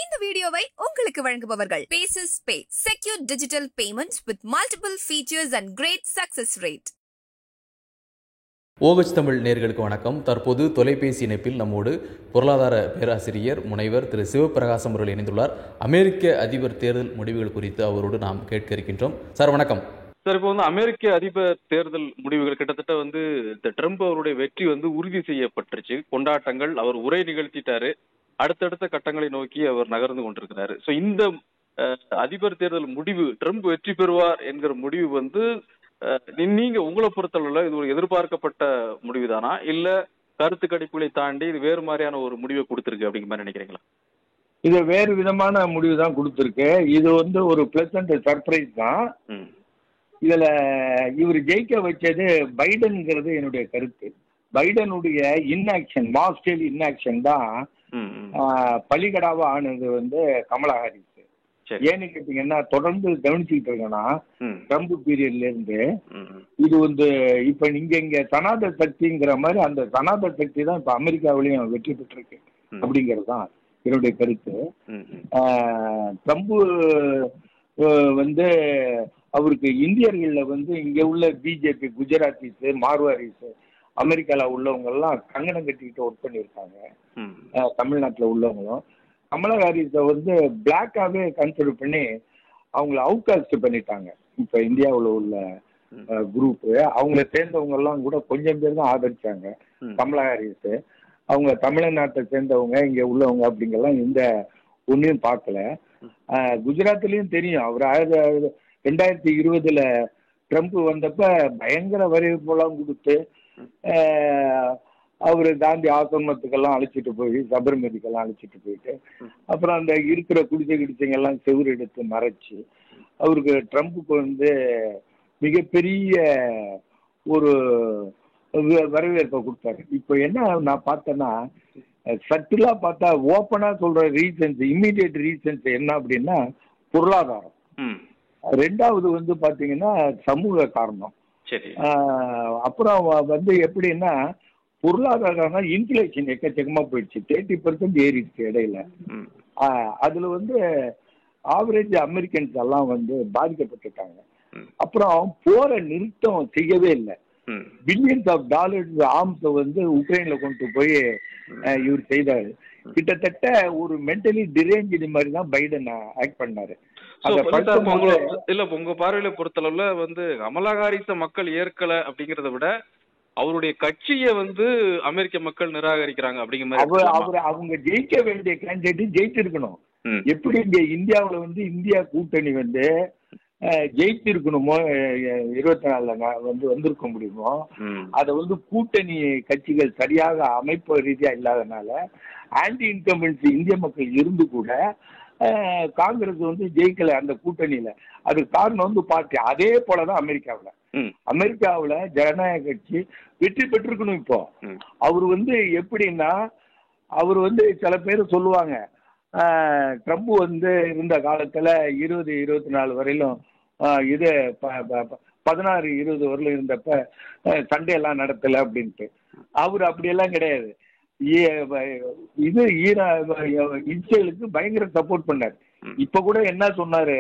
இந்த வீடியோவை உங்களுக்கு வழங்குபவர்கள் Paces Pay, secure digital payments with multiple features and great success rate. ஓகச் தமிழ் நேயர்களுக்கு வணக்கம். தற்போது தொலைபேசி இணைப்பில் நம்மோடு பொருளாதார பேராசிரியர் முனைவர் திரு சிவபிரகாசம் அவர்கள் இணைந்துள்ளார். அமெரிக்க அதிபர் தேர்தல் முடிவுகள் குறித்து அவரோடு நாம் கேட்க இருக்கின்றோம். சார் வணக்கம். சார், இப்போ அமெரிக்க அதிபர் தேர்தல் முடிவுகள் கிட்டத்தட்ட இந்த ட்ரம்ப் அவருடைய வெற்றி உறுதி செய்யப்பட்டுருச்சு. கொண்டாட்டங்கள், அவர் உரை நிகழ்த்திட்டாரு. அடுத்தடுத்த கட்டங்களை நோக்கி அவர் நகர்ந்து கொண்டிருக்கிறாரு. ஸோ இந்த அதிபர் தேர்தல் முடிவு, ட்ரம்ப் வெற்றி பெறுவார் என்கிற முடிவு நீங்க உங்களை பொறுத்தளவுல இது ஒரு எதிர்பார்க்கப்பட்ட முடிவு தானா, இல்ல கருத்து கணிப்புகளை தாண்டி இது வேறு மாதிரியான ஒரு முடிவை கொடுத்திருக்கு அப்படிங்கிற மாதிரி நினைக்கிறீங்களா? இது வேறு விதமான முடிவு தான் கொடுத்திருக்கு. இது ஒரு பிளசன்ட் சர்ப்ரைஸ் தான். இதுல இவர் ஜெயிக்க வச்சது பைடன்ங்கிறது என்னுடைய கருத்து. பைடனுடைய இன்ஆக்ஷன், மாஸ்டேல் இன்ஆக்ஷன் தான் பலிகடாவா ஆனது கமலா ஹாரிஸ். ஏன்னு கேட்டீங்கன்னா, தொடர்ந்து கவனிச்சுக்கிட்டு இருக்கேன்னா ட்ரம்ப் பீரியட்ல இருந்து இது இப்ப இங்க சனாத சக்திங்கிற மாதிரி அந்த சனாத சக்தி தான் இப்ப அமெரிக்காவிலையும் வெற்றி பெற்றிருக்கு அப்படிங்கிறது தான் என்னுடைய கருத்து. ட்ரம்ப் அவருக்கு இந்தியர்கள்ல இங்க உள்ள பிஜேபி, குஜராத்திஸ், மார்வாரிஸ், அமெரிக்கால உள்ளவங்க எல்லாம் கங்கணம் கட்டிக்கிட்டு ஒர்க் பண்ணியிருக்காங்க. தமிழ்நாட்டுல உள்ளவங்களும் கமலா ஹாரிஸை பிளாக்காவே கன்சிடர் பண்ணி அவங்கள அவுட்காஸ்ட் பண்ணிட்டாங்க. இப்ப இந்தியாவில் உள்ள குரூப் அவங்கள சேர்ந்தவங்க எல்லாம் கூட கொஞ்சம் பேர் தான் ஆதரிச்சாங்க கமலா ஹாரிஸ். அவங்க தமிழ்நாட்டை சேர்ந்தவங்க, இங்க உள்ளவங்க அப்படிங்கெல்லாம் எந்த ஒன்றையும் பார்க்கல. குஜராத்லயும் தெரியும், அவர் 2020 ட்ரம்ப் வந்தப்ப பயங்கர வரவேற்பெல்லாம் கொடுத்து அவரு காந்தி ஆசிரமத்துக்கெல்லாம் அழைச்சிட்டு போய், சபர்மதிக்கெல்லாம் அழைச்சிட்டு போயிட்டு, அப்புறம் அந்த இருக்கிற குடிசைங்கெல்லாம் செவுறு எடுத்து மறைச்சு அவருக்கு ட்ரம்ப்புக்கு மிகப்பெரிய ஒரு வரவேற்பை கொடுத்தாரு. இப்போ என்ன நான் பார்த்தேன்னா, சட்டிலா பார்த்தா ஓப்பனா சொல்ற ரீசன்ஸ், இம்மீடியட் ரீசன்ஸ் என்ன அப்படின்னா பொருளாதாரம். ரெண்டாவது பாத்தீங்கன்னா சமூக காரணம். அப்புறம் எப்படின்னா பொருளாதாரம் இன்ஃபிளேஷன் எக்கச்சக்கமா போயிடுச்சு. 30% ஏறிடுச்சு இடையில. அதுல ஆவரேஜ் அமெரிக்கன்ஸ் எல்லாம் பாதிக்கப்பட்டுட்டாங்க. அப்புறம் போற நிறுத்தம் செய்யவே இல்லை. பில்லியன்ஸ் ஆஃப் டாலர்ஸ் ஆர்ம்ஸ் உக்ரைன்ல கொண்டு போய் இவர் செய்தாரு. கிட்டத்தட்ட ஒரு மென்டலி டிரேஞ்சு மாதிரி தான் பைடன் ஆக்ட் பண்ணாரு. உங்க பார்வையில பொறுத்தளவுல கமலா ஹாரிஸ மக்கள் ஏற்கல அப்படிங்கறத விட அவருடைய கட்சியை அமெரிக்க மக்கள் நிராகரிக்கிறாங்க அப்படிங்கிற மாதிரி அவங்க ஜெயிக்க வேண்டிய கேண்டிடேட் ஜெயிச்சிருக்கணும். எப்படி இங்க இந்தியாவுல இந்தியா கூட்டணி ஜெயிச்சிருக்கணுமோ 24 வந்திருக்க முடியுமோ, அத கூட்டணி கட்சிகள் சரியாக அமைப்பு ரீதியா இல்லாதனால ஆன்டி இன்கம்பன்சி இந்திய மக்கள் இருந்து கூட காங்கிரஸ் ஜெயிக்கல அந்த கூட்டணியில. அதுக்கு காரணம் பார்ட்டி. அதே போலதான் அமெரிக்காவுல ஜனநாயக கட்சி வெற்றி பெற்றிருக்கணும். இப்போ அவரு எப்படின்னா, அவரு சில பேர் சொல்லுவாங்க, ட்ரம்ப் இருந்த காலத்துல 20-24 வரையிலும் இது 16-20 வரையிலும் இருந்தப்ப சண்டையெல்லாம் நடத்தல அப்படின்ட்டு. அவரு அப்படியெல்லாம் கிடையாது. இது இஸ்ரேலுக்கு பயங்கர சப்போர்ட் பண்ணாரு. இப்ப கூட என்ன சொன்னாரு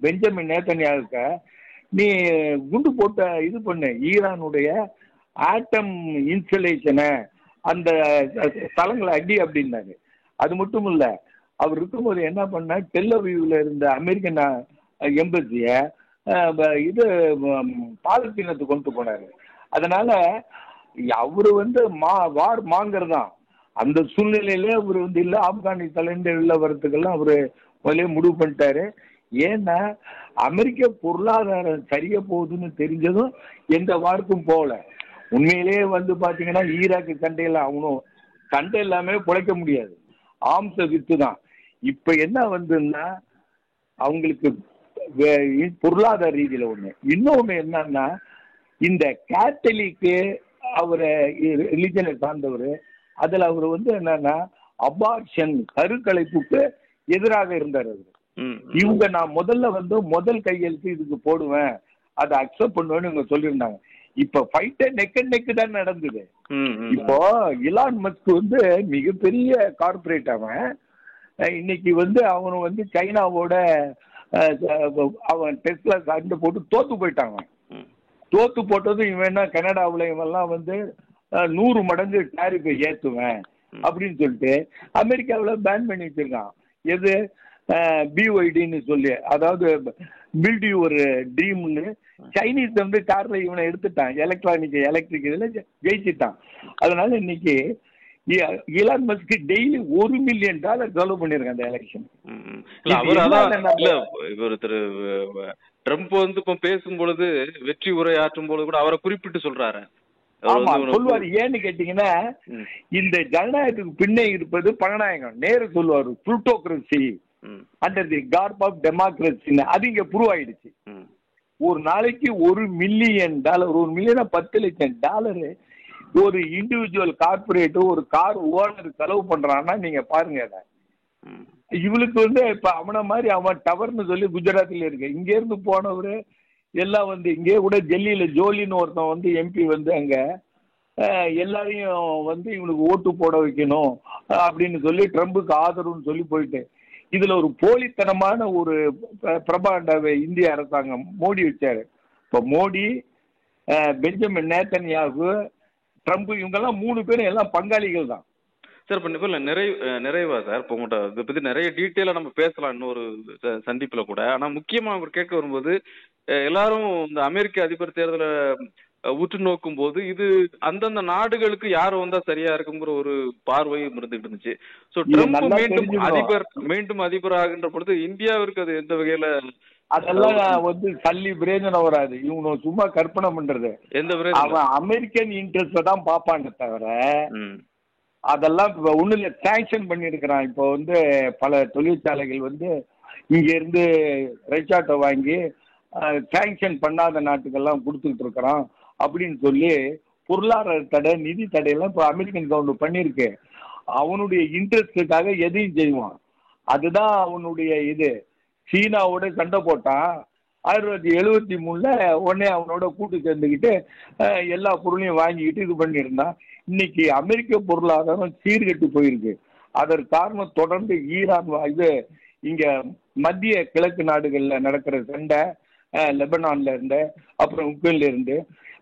பெஞ்சமின் நேதன்யாவுக்கு, நீ குண்டு போட்ட இது பண்ணு, ஈரானுடைய ஆட்டம் இன்ஸ்டலேஷனை அந்த தளங்களை அடி அப்படின்னாரு. அது மட்டும் இல்ல, அவர் இருக்கும்போது என்ன பண்ண, டெல்லவீவ்ல இருந்த அமெரிக்கன் எம்பசிய இது பாலஸ்தீனத்துக்கு கொண்டு போனாரு. அதனால அவரு வார் மாங்கர் தான். அந்த சூழ்நிலையில அவரு இல்ல ஆப்கானிஸ்தான் உள்ள வரத்துக்கெல்லாம் அவரு முதலே முடிவு பண்ணிட்டாரு. ஏன்னா அமெரிக்க பொருளாதாரம் சரிய போகுதுன்னு தெரிஞ்சதும் எந்த வார்க்கும் போகல. உண்மையிலேயே பாத்தீங்கன்னா ஈராக்கு சண்டையெல்லாம் அவனும் சண்டை எல்லாமே பிழைக்க முடியாது, ஆம்ச வித்து தான். இப்ப என்ன அவங்களுக்கு பொருளாதார ரீதியில ஒண்ணு, இன்னொன்னு என்னன்னா, இந்த கேத்தலிக்கு அவரை ரிலிஜனை சார்ந்தவர், அதுல அவர் என்னன்னா அபார்ஷன், கருக்கலைப்புக்கு எதிராக இருந்தார். அவரு இவங்க நான் முதல்ல முதல் கையெழுத்து இதுக்கு போடுவேன், அதை அக்செப்ட் பண்ணுவேன்னு இவங்க சொல்லியிருந்தாங்க. இப்ப ஃபைட்டே நெக் அண்ட் நெக் தான் நடந்தது. இப்போ இலான் மஸ்க் மிகப்பெரிய கார்பரேட், அவன் இன்னைக்கு வந்து அவன் வந்து சைனாவோட அவன் டெஸ்ட்ல சண்டை போட்டு தோத்து போயிட்டாங்க. தோத்து போட்டதும் இவன் என்ன கனடாவில் இவெல்லாம் வந்து 100 மடங்கு டாரிஃபை ஏற்றுவேன் அப்படின்னு சொல்லிட்டு அமெரிக்காவில் பேன் பண்ணி வச்சிருக்கான். எது பிஒய்டின்னு சொல்லி, அதாவது பில்டி ஒரு ட்ரீம்னு. சைனீஸ் வந்து கார்ல இவனை எடுத்துட்டான், எலக்ட்ரிக் இதில் ஜெயிச்சுட்டான். அதனால இன்னைக்கு இலான் மஸ்க் டெய்லி $1 மில்லியன் செலவு பண்ணிருக்காங்க அந்த எலெக்ஷன். இவர் திரு ட்ரம்ப் வந்து இப்ப பேசும் பொழுது, வெற்றி உரை ஆற்றும் பொழுது கூட அவரை குறிப்பிட்டு சொல்றாரு. ஆமா சொல்லுவாரு. ஏன்னு கேட்டீங்கன்னா, இந்த ஜனநாயகத்துக்கு பின்னே இருப்பது பணநாயகம். நேரு சொல்லுவாரு, புளூட்டோக்ரசி அண்டர் தி கார்ப் ஆஃப் டெமோக்ரஸின்னு. அது இங்க ப்ரூவ் ஆயிடுச்சு. ஒரு நாளைக்கு $1 மில்லியன், $1 மில்லியனா $10 லட்சம் ஒரு இண்டிவிஜுவல் கார்பரேட் ஒரு கார் ஓனர் செலவு பண்றான்னா நீங்க பாருங்க. இவளுக்கு வந்து இப்ப அவனை மாதிரி அவன் டவர்னு சொல்லி குஜராத்ல இருக்கு. இங்க இருந்து போனவரு எல்லாம் வந்து இங்கே கூட டெல்லியில ஜோலின்னு ஒருத்தன் வந்து எம்பி வந்து அங்க எல்லாரையும் வந்து இவனுக்கு ஓட்டு போட வைக்கணும் அப்படின்னு சொல்லி ட்ரம்புக்கு ஆதரவுன்னு சொல்லி போயிட்டு, இதுல ஒரு போலித்தனமான ஒரு பிரபாண்டாவை இந்திய அரசாங்கம் மோடி வச்சாரு. இப்ப மோடி, பெஞ்சமின் நேத்தன்யாகு, ட்ரம்ப், இவங்கெல்லாம் 3 பேரும் எல்லாம் பங்காளிகள் தான் சார். இப்போ நிறைவா சார், இப்போ உங்கள்கிட்ட இதை பற்றி நிறைய டீட்டெயிலாக நம்ம பேசலாம் இன்னொரு சந்திப்பில் கூட. ஆனால் முக்கியமாக அவர் கேட்க வரும்போது, எல்லாரும் இந்த அமெரிக்க அதிபர் தேர்தலை உற்று நோக்கும் போது இது அந்தந்த நாடுகளுக்கு யார் வந்தா சரியா இருக்குங்கிற ஒரு பார்வை இருந்துகிட்டு இருந்துச்சு. ஸோ ட்ரம்ப் மீண்டும் அதிபர் ஆகின்ற பொழுது இந்தியாவிற்கு அது எந்த வகையில அதெல்லாம் வந்து தள்ளி பிரயோஜனம் வராது. இவங்க சும்மா கற்பனை பண்றது. அவன் அமெரிக்கன் இன்ட்ரெஸ்ட தான் பாப்பான்னு தவிர அதெல்லாம் ஒண்ணு இல்ல. சாங்ஷன் பண்ணிருக்கிறான். இப்போ வந்து பல தொழிற்சாலைகள் வந்து இங்க இருந்து ரெசார்ட்டை வாங்கி சாங்ஷன் பண்ணாத நாட்டுக்கெல்லாம் கொடுத்துக்கிட்டு இருக்கிறான் அப்படின்னு சொல்லி பொருளாதார தடை, நிதி தடையெல்லாம் இப்போ அமெரிக்கன் கவர்மெண்ட் பண்ணியிருக்கு. அவனுடைய இன்ட்ரெஸ்டுக்காக எதையும் செய்வான். அதுதான் அவனுடைய இது. சீனாவோட சண்டை போட்டான் 1973 உடனே அவனோட கூட்டு சேர்ந்துக்கிட்டு எல்லா பொருளையும் வாங்கிக்கிட்டு இது பண்ணியிருந்தான். இன்னைக்கு அமெரிக்க பொருளாதாரம் சீர்கெட்டு போயிருக்கு. அதற்கு காரணம் தொடர்ந்து ஈரான் இது இங்க மத்திய கிழக்கு நாடுகள்ல நடக்கிற சண்டை, லெபனான்ல இருந்து அப்புறம் உக்ரைன்ல இருந்து.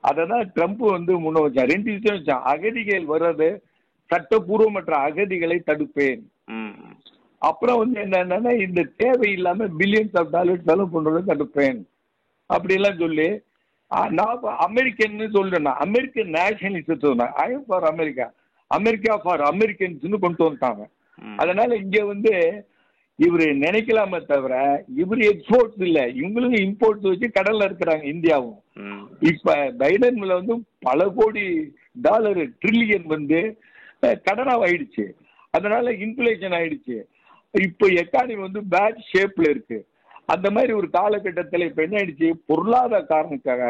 அதை தான் ட்ரம்ப் வந்து முன்ன வச்சான். 2 விஷயம் வச்சான். அகதிகள் வர்றது, சட்டப்பூர்வமற்ற அகதிகளை தடுப்பேன். அப்புறம் வந்து என்னன்னா, இந்த தேவையில்லாம பில்லியன்ஸ் ஆஃப் டாலர்ஸ் செலவு பண்றதை தடுப்பேன் அப்படிலாம் சொல்லி நான் அமெரிக்கன்னு சொல்றேன். அமெரிக்கன் நேஷனலிசத்தை I am for America, America for அமெரிக்கன்ஸ்னு கொண்டு வந்துட்டாங்க. அதனால இங்க வந்து இவரு நினைக்கலாமே தவிர இவரு எக்ஸ்போர்ட்ஸ் இல்ல, இவங்களும் இம்போர்ட்ஸ் வச்சு கடல்ல இருக்கிறாங்க இந்தியாவும். இப்ப பைடன்ல வந்து பல கோடி டாலர் ட்ரில்லியன் வந்து கடனாக ஆயிடுச்சு. அதனால இன்ஃபிளேஷன் ஆயிடுச்சு. இப்போ எக்கானமி வந்து பேட் ஷேப்ல இருக்கு. அந்த மாதிரி ஒரு காலகட்டத்தில் இப்ப என்ன ஆயிடுச்சு, பொருளாதார காரணத்துக்காக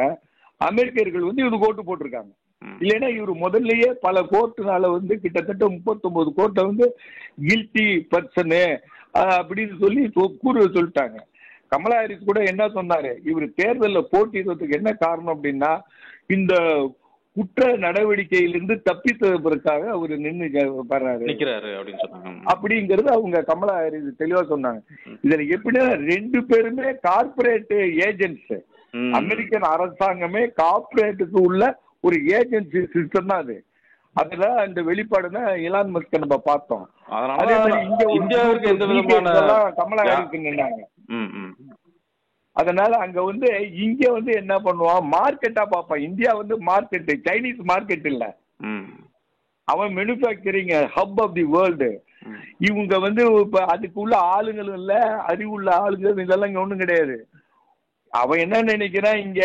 அமெரிக்கர்கள் வந்து இவருக்கு ஓட்டு போட்டிருக்காங்க. இல்லைன்னா இவர் முதல்லயே பல கோர்ட்டுனால வந்து கிட்டத்தட்ட 39 கோர்ட்டை வந்து கில்ட்டி பர்சனு அப்படின்னு சொல்லி சொல்லிட்டாங்க. கமலா ஹாரிஸ் கூட என்ன சொன்னாரு, இவர் தேர்தலில் போட்டியிடுறதுக்கு என்ன காரணம் அப்படின்னா இந்த குற்ற நடவடிக்கையிலிருந்து தப்பித்ததற்காக அவர் நிக்கிறாரு அப்படிங்கறது அவங்க கமலா ஹாரிஸ் தெளிவா சொன்னாங்க. இதுல எப்படின்னா 2 பேருமே கார்பரேட் ஏஜென்ட்ஸ். அமெரிக்கன் அரசாங்கமே கார்பரேட்டுக்கு உள்ள ஒரு ஏஜென்சி சிஸ்டம் தான் அது. அதுல அந்த வெளிப்பாடுனா இலான் மஸ்க் நம்ம பார்த்தோம். அதே மாதிரி இங்க கமலா ஹாரிஸ் நின்னாங்க. அதனால அங்க வந்து இங்க வந்து என்ன பண்ணுவான், மார்க்கெட்டா பார்ப்பான். இந்தியா வந்து மார்க்கெட், சைனீஸ் மார்க்கெட் இல்ல, அவன் manufacturing hub of the world. இவங்க வந்து இப்ப அதுக்குள்ள ஆளுங்களும் இல்ல, அறிவுள்ள ஆளுங்க இதெல்லாம் இங்க ஒண்ணும் கிடையாது. அவன் என்ன நினைக்கிறான், இங்க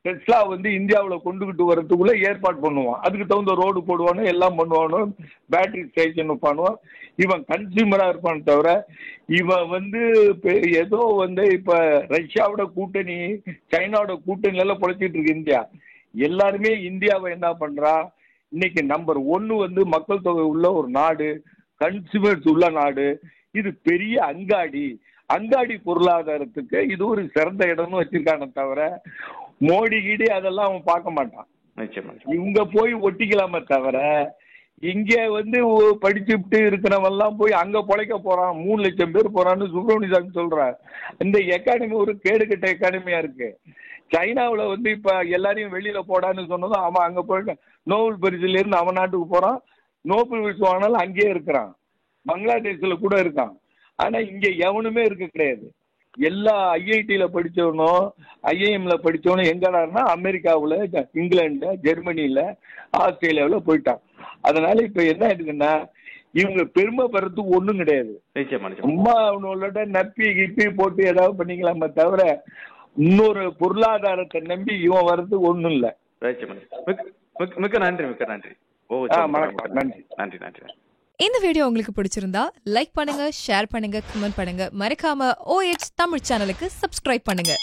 டெஸ்லா வந்து இந்தியாவில் கொண்டுகிட்டு வர்றதுக்குள்ள ஏற்பாடு பண்ணுவான். அதுக்கு தகுந்த ரோடு போடுவானோ எல்லாம் பண்ணுவானோ, பேட்டரி ஸ்டேஷன் பண்ணுவான். இவன் கன்சியூமரா இருப்பான் தவிர இவன் வந்து ஏதோ வந்து இப்ப ரஷ்யாவோட கூட்டணி, சைனாவோட கூட்டணி எல்லாம் பொழைச்சிட்டு இருக்கு இந்தியா. எல்லாருமே இந்தியாவை என்ன பண்றா, இன்னைக்கு நம்பர் 1 வந்து மக்கள் தொகை உள்ள ஒரு நாடு, கன்சியூமர்ஸ் உள்ள நாடு. இது பெரிய அங்காடி பொருளாதாரத்துக்கு இது ஒரு சிறந்த இடம்னு வச்சிருக்கானே தவிர மோடி கீடி அதெல்லாம் அவன் பார்க்க மாட்டான். இவங்க போய் ஒட்டிக்கலாமே தவிர இங்க வந்து படிச்சுட்டு இருக்கிறவெல்லாம் போய் அங்க பொழைக்க போறான், 3 லட்சம் பேர் போறான்னு சுப்பிரமணிய சாமி சொல்றான். இந்த எக்கானமி ஒரு கேடுகட்ட எக்கானமியா இருக்கு. சைனாவுல வந்து இப்ப எல்லாரையும் வெளியில போடான்னு சொன்னதும் அவன் அங்க போயிட்டு நோபல் பரிசுல இருந்து அவன் நாட்டுக்கு போறான், நோபல் பரிசு வாங்கினாலும் அங்கேயே இருக்கிறான், பங்களாதேஷ்ல கூட இருக்கான். ஆனா இங்க எவனுமே இருக்க கிடையாது. எல்லா ஐஐடியில படிச்சவனும் ஐஐஎம்ல படிச்சவனும் எங்கடான்னா அமெரிக்காவுல, இங்கிலாந்துல, ஜெர்மனில, ஆஸ்திரேலியாவுல போயிட்டான். அதனால இப்ப என்ன ஆயிடுதுன்னா இவங்க பெருமை பெறத்துக்கு ஒண்ணும் கிடையாது. சும்மா அவனோட நப்பி கிப்பி போட்டு ஏதாவது பண்ணிக்கலாமே தவிர இன்னொரு பொருளாதாரத்தை நம்பி இவன் வர்றதுக்கு ஒண்ணும் இல்ல. மிக்க நன்றி, மிக்க நன்றி. நன்றி, நன்றி, நன்றி. இந்த வீடியோ உங்களுக்கு பிடிச்சிருந்தா லைக் பண்ணுங்க, ஷேர் பண்ணுங்க, கமெண்ட் பண்ணுங்க. மறக்காம OH தமிழ் சேனலுக்கு சப்ஸ்கிரைப் பண்ணுங்க.